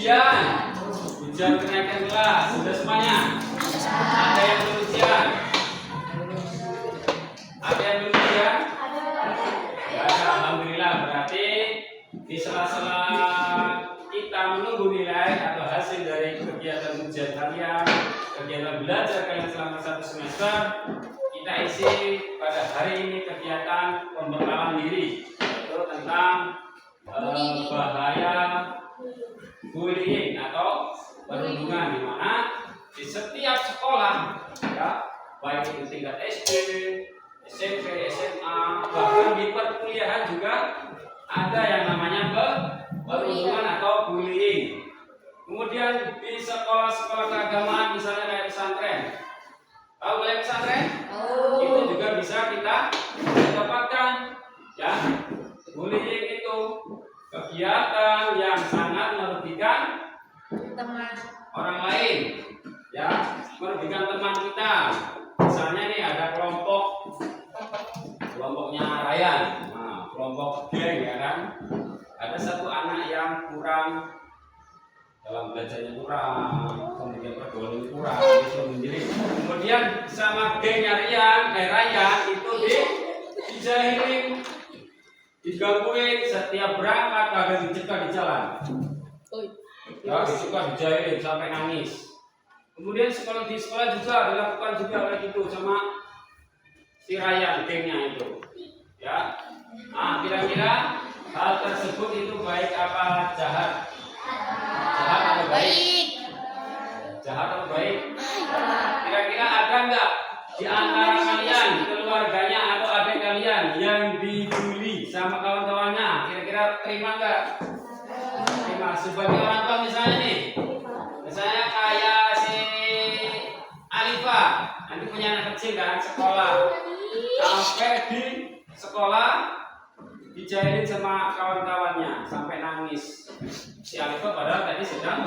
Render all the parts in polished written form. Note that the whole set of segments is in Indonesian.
Ujian kenaikan kelas. Sudah semuanya? Ada yang belum ujian? Ada yang belum ujian? Ya, alhamdulillah. Berarti di sela-sela kita menunggu nilai atau hasil dari kegiatan ujian kalian, kegiatan belajar kalian selama 1 semester, kita isi pada hari ini kegiatan pembekalan diri, yaitu tentang bahaya bullying atau perundungan, di mana di setiap sekolah, ya, baik itu tingkat SD, SMP, SMA, bahkan di perkuliahan juga ada yang namanya perundungan atau bullying. Kemudian di sekolah-sekolah keagamaan, misalnya kayak pesantren, tahu kayak pesantren? Itu juga bisa kita dapatkan, ya. Bullying itu kegiatan yang sangat merugikan orang lain, ya, merugikan teman kita. Misalnya nih ada kelompoknya Ryan, kelompok geng, ya kan. Ada satu anak yang kurang dalam belajarnya, kemudian pergaulan kurang, itu menjadi kemudian sama gengnya Ryan itu dijahilin, digangguin setiap berangkat, agar dicegah di jalan. Ya, dicegah, dijahilin sampai nangis. Kemudian di sekolah juga dilakukan juga oleh gitu sama si Ryan, gengnya itu. Ya, kira-kira hal tersebut itu baik apa jahat? Jahat atau baik? Jahat atau baik? Kira-kira ada nggak di antara kalian, keluarganya atau adik kalian yang dibully sama kawan-kawannya? Kira-kira terima nggak? Terima. Sebagai orang tua misalnya nih, misalnya kayak si Alifa, nanti punya anak kecil kan, sekolah, sampai di sekolah dijahilin sama kawan-kawannya sampai nangis. Si Alifa padahal tadi sedang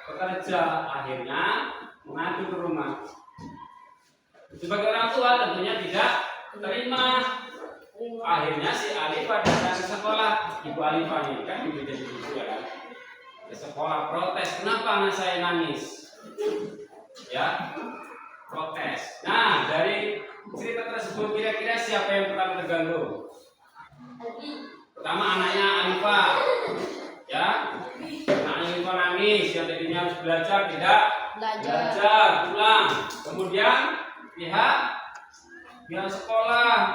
bekerja, akhirnya mengadu ke rumah. Sebagai orang tua tentunya tidak terima. Akhirnya si Alifa datang ke sekolah. Ibu Alifa ini kan ibu jadi ibu, ya kan, ke sekolah protes, kenapa anak saya nangis, ya, protes. Nah, dari cerita tersebut kira-kira siapa yang pertama terganggu? Pertama anaknya Alifa, ya, anaknya Alifa nangis, yang tadinya harus belajar tidak belajar, pulang. Kemudian pihak sekolah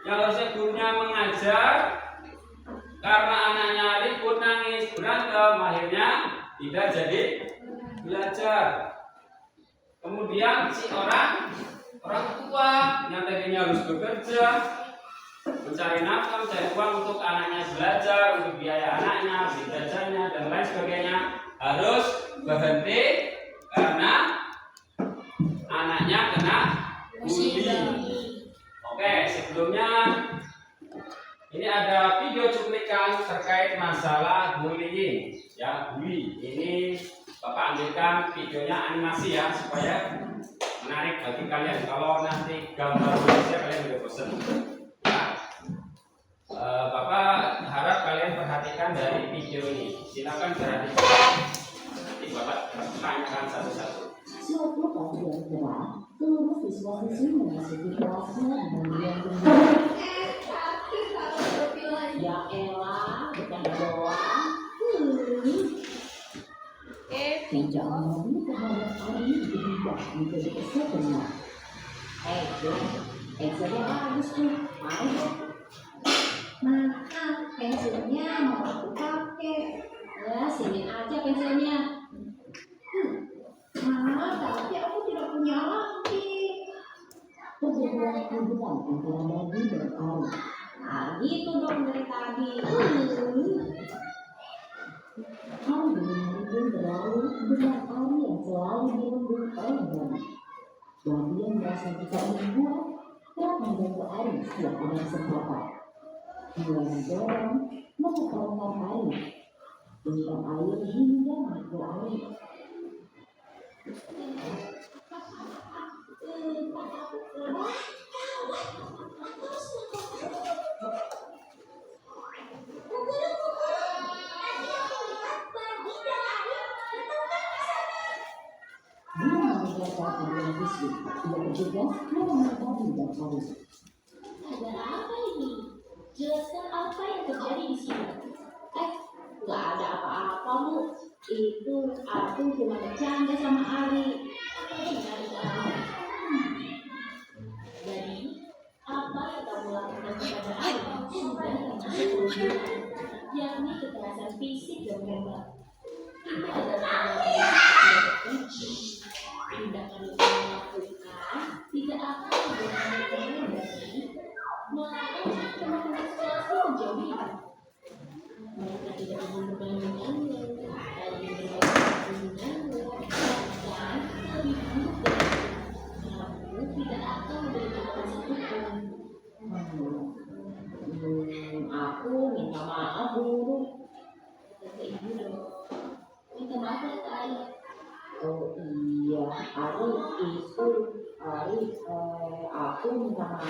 yang harusnya gurunya mengajar, karena anaknya ribut, nangis, berantem, akhirnya tidak jadi belajar. Kemudian si orang tua yang tadinya harus bekerja, mencari nafkah, mencari uang untuk anaknya belajar, untuk biaya anaknya, beli jajannya dan lain sebagainya, harus berhenti karena anaknya kena bully. Oke, sebelumnya ini ada video cuplikan terkait masalah bullying, ya, bully. Ini Bapak ambilkan videonya animasi, ya, supaya menarik bagi kalian. Kalau nanti gambar wajah kalian juga bosan. Bapak harap kalian perhatikan dari video ini. Silakan perhatikan. Nanti Bapak tanyakan satu-satu. Suatu pagi yang cerah, seluruh siswa-siswi memasuki kelasnya dengan ya elah, bercanda doang. Tidak mau terhadap hari berubah menjadi kesebenar. Pensilnya bagus tuh, mau? Maaf, pensilnya mau aku pakai. Ya, sini aja pensilnya. Tapi aku tidak punya lagi. Terjadilah hubungan antara Nabi dan Ari. Nah, gitu dong dari tadi. Ari dengan berlalu dengan Ari yang selalu dirundung oleh Nabi. Nabi yang merasa tidak membuat dan membantu Ari setiap ada kesempatan. Dia mendorong, mengekalkan Ari, dengan air hingga menghibur Ari. saat panggilan Wisnu. Ia bergegas menemui Adi dan Ari. Ada apa ini? Jelaskan apa yang terjadi di sini. Nggak ada apa-apa, Bu. Itu aku cuma bercanda sama Ari. Jadi, apa yang kamu lakukan kepada Ari sudah termasuk pembunuhan, yakni kekerasan fisik dan verbal. Itu adalah tindakan yang kamu lakukan tidak akan membuat kamu menjadi melakukan teman-teman sekelasmu menjauhi. Mereka tidak menghubungkan denganmu, lalu berbagi denganmu, dan lebih buruk dari itu, kamu tidak akan memberikan alasan hukum. Aku minta maaf guru. Kata ibu dong, minta maaf ya Kak Ari. Oh iya, aku minta maaf.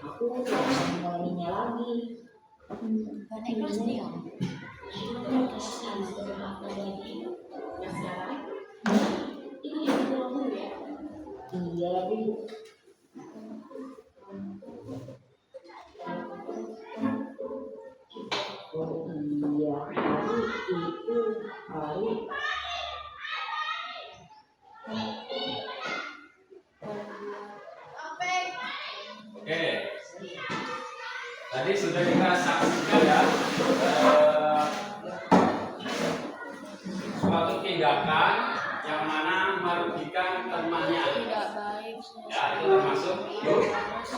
Aku tidak akan mengulanginya lagi. Karena ikhlas nih om. Kekerasan sudah maafkan lagi. Nah sekarang, ibu yang pulang dulu ya. Iya, Bu. Oh iya, Ari. Oke, tadi sudah kita saksikan ya suatu tindakan yang mana merugikan temannya. Tidak baik. Ya, itu termasuk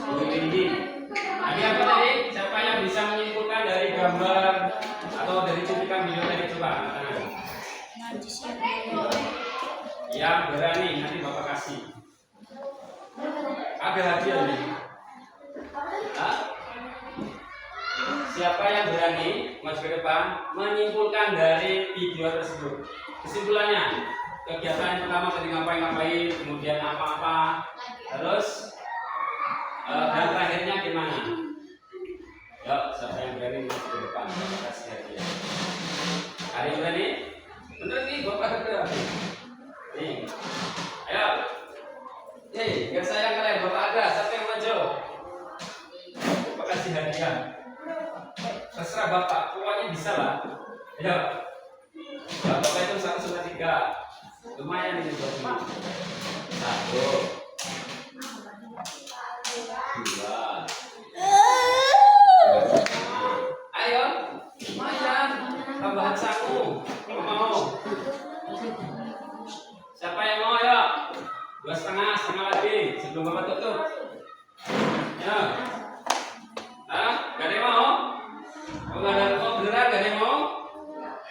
bullying tinggi. Tadi apa tadi? Siapa yang bisa menyimpulkan dari gambar atau dari cuplikan video tadi, coba angkat tangan. Yang berani nanti Bapak kasih. Ada hadiah nih. Hah? Siapa yang berani maju ke depan menyimpulkan dari video tersebut? Kesimpulannya, kegiatan yang pertama tadi ngapain, kemudian apa-apa, terus dan terakhirnya gimana? Yuk, siapa yang berani maju ke depan? Kasih hadiah. Hari yang berani? Bener nih, Bapak berani. Nih, ayo. Nih, biar saya kalian Bapak ada, siapa yang maju? Bapak kasih hadiah. Terserah Bapak, pokoknya bisa lah. Ayo. Bapak itu 1/3. Lumayan ini buat ini. 1, 2. Ayo, lumayan. Tambahan saku. Mau? Siapa yang mau ya? 2,5 lagi sebelum Bapak tutup. Ya. Gak ada yang mau? Oh, gak ada yang mau beneran? Gak ada yang mau?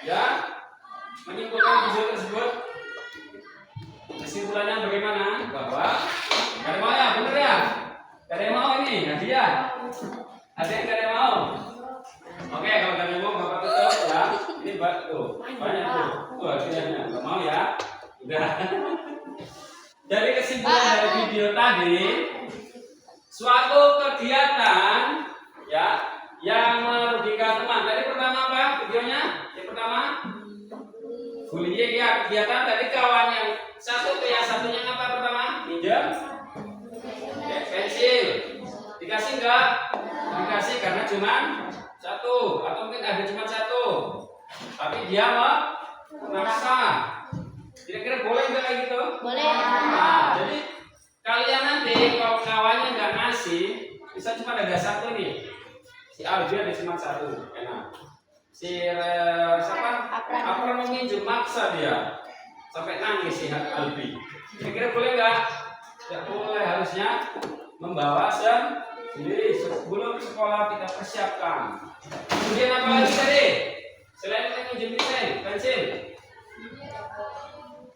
Ya. Menyimpulkan video tersebut. Kesimpulannya bagaimana? Bahwa gak ada yang mau ya? Bener ya? Gak ada yang mau ini? Hadiah? Ada yang gak ada yang mau? Oke, kalau gak ada yang mau Bapak tutup ya. Ini tuh, banyak tuh. Tuh hadiahnya. Gak mau ya? Udah. Dari kesimpulan dari video tadi, suatu kegiatan ya yang merugikan teman. Tadi pertama apa videonya? Yang pertama bullying ya, kegiatan tadi kawan yang satu ke yang satunya apa pertama? Minjem pensil. Dikasih enggak? Dikasih karena cuma satu atau mungkin ada cuma satu. Tapi dia memaksa. Kira-kira boleh nggak kayak gitu? Boleh. Nah, jadi kalian nanti kalau kawannya nggak ngasih, bisa cuma ada satu nih. Si Albi ada cuma satu, enak. Si siapa? Apra meminjam maksa dia sampai nangis si Albi. Kira-kira boleh nggak? Tidak boleh, harusnya membawa sendiri sebelum sekolah kita persiapkan. Kemudian apa lagi tadi? Selain kita minjem pensil.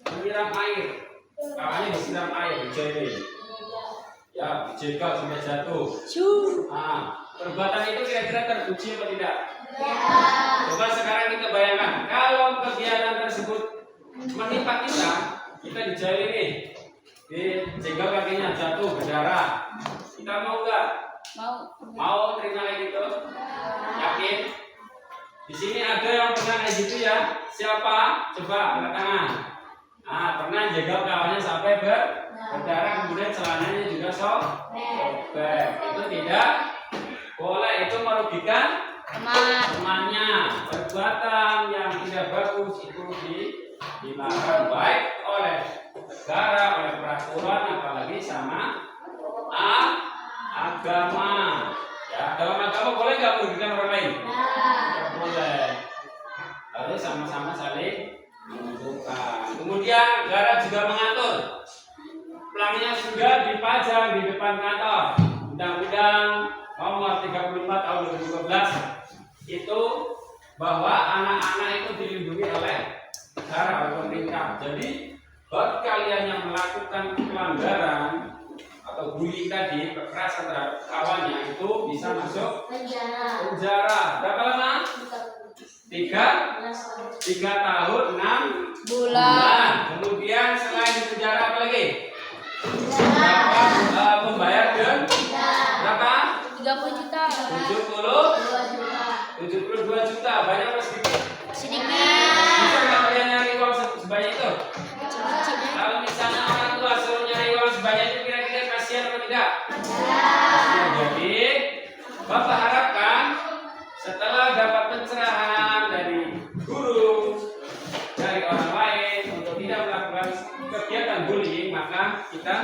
Menyiram air, kawannya disiram air, dijahit, ya dijegal sampai jatuh. Nah, perbuatan itu kira-kira terpuji atau tidak? Ya. Coba sekarang kita bayangkan, kalau kegiatan tersebut menimpa kita dijahit nih, dijegal kakinya jatuh berdarah. Kita mau nggak? Mau terima kayak gitu? Yakin? Di sini ada yang pernah kayak gitu ya? Siapa? Coba angkat tangan. Nah, pernah jegal kawannya sampai berdarah, kemudian celananya juga sobek. Itu tidak boleh, itu merugikan temannya. Perbuatan yang tidak bagus itu dilarang baik oleh negara, oleh peraturan, apalagi sama agama. Ya, dalam agama boleh nggak merugikan orang lain? Tidak boleh. Harus sama-sama saling menguntungkan. Kemudian negara juga mengatur pelangnya sudah dipajang di depan kantor. Undang-Undang Nomor 35 Tahun 2012 itu bahwa anak-anak itu dilindungi oleh negara, oleh pemerintah. Jadi bagi kalian yang melakukan pelanggaran atau bullying tadi, kekerasan terhadap kawannya, itu bisa masuk penjara. Berapa lama? 3 tahun 6 bulan. Kemudian selain di penjara apa lagi? Membayar berapa? 30 juta. 72 juta. Banyak apa sedikit? Sedikit. Bisa nggak kalian nyari uang sebanyak itu? Kalau misalnya orang tua suruh nyari uang sebanyak itu, kira-kira kasihan atau tidak? Kasihan. Jadi Bapak harapkan setelah dapat pencerahan dari guru, dari orang lain untuk tidak melakukan kegiatan bullying, maka kita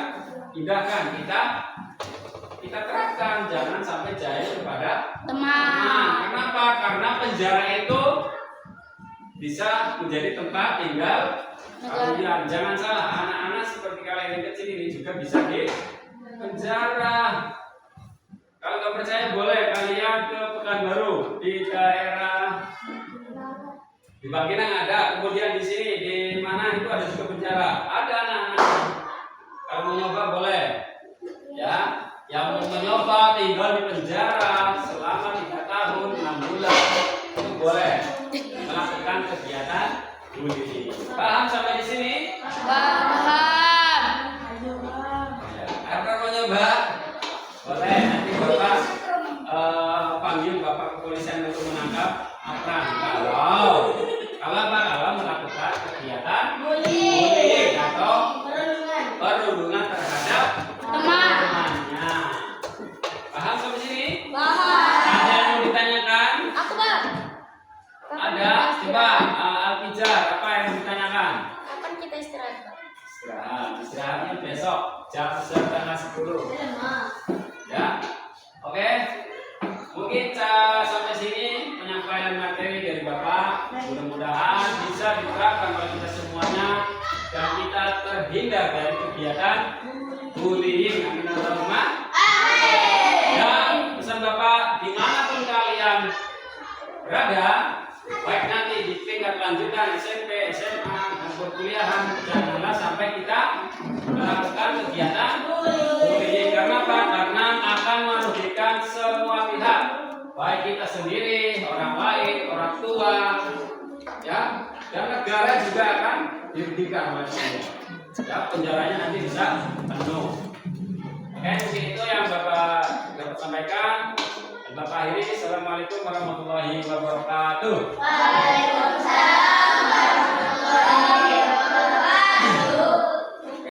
indahkan, kita terapkan, jangan sampai jahil kepada teman. Kenapa? Karena penjara itu bisa menjadi tempat tinggal kalian. Jangan salah, anak-anak seperti kalian yang kecil ini juga bisa di penjara. Kalau nggak percaya boleh kalian ke Pekanbaru, di daerah di Bangkinang ada, kemudian di sini di mana itu ada juga penjara, ada anak-anak. Kalau mau nyoba boleh, ya. Yang mau mencoba tinggal di penjara selama 3 tahun 6 bulan itu boleh melakukan kegiatan bullying. Paham sampai di sini? Paham. Ya, karena mau nyoba boleh, nanti Bapak panggil Bapak kepolisian untuk menangkap Akran. Kalau melakukan kegiatan bullying atau perundungan terhadap temannya. Paham sampai sini? Paham. Ada yang mau ditanyakan? Aku, Bang. Ada? Coba Alpijar, apa yang mau ditanyakan? Kapan kita istirahat, Bang? Istirahatnya besok jam setengah 10. Ya, oke. Mungkin sampai sini penyampaian materi dari Bapak. Mudah-mudahan bisa diterapkan oleh kita semuanya dan kita terhindar dari kegiatan bullying. Amin Allahumma. Dan pesan Bapak, dimanapun kalian berada, baik nanti di tingkat lanjutan SMP, SMA, dan perkuliahan, janganlah sampai kita melakukan kegiatan bullying. Karena apa? Karena akan merugikan semua pihak, baik kita sendiri, orang lain, orang tua, ya, dan negara juga akan dirugikan oleh semua. Ya, penjaranya nanti bisa penuh. Oke, mungkin itu yang Bapak dapat sampaikan. Dan Bapak akhiri, Assalamualaikum warahmatullahi wabarakatuh.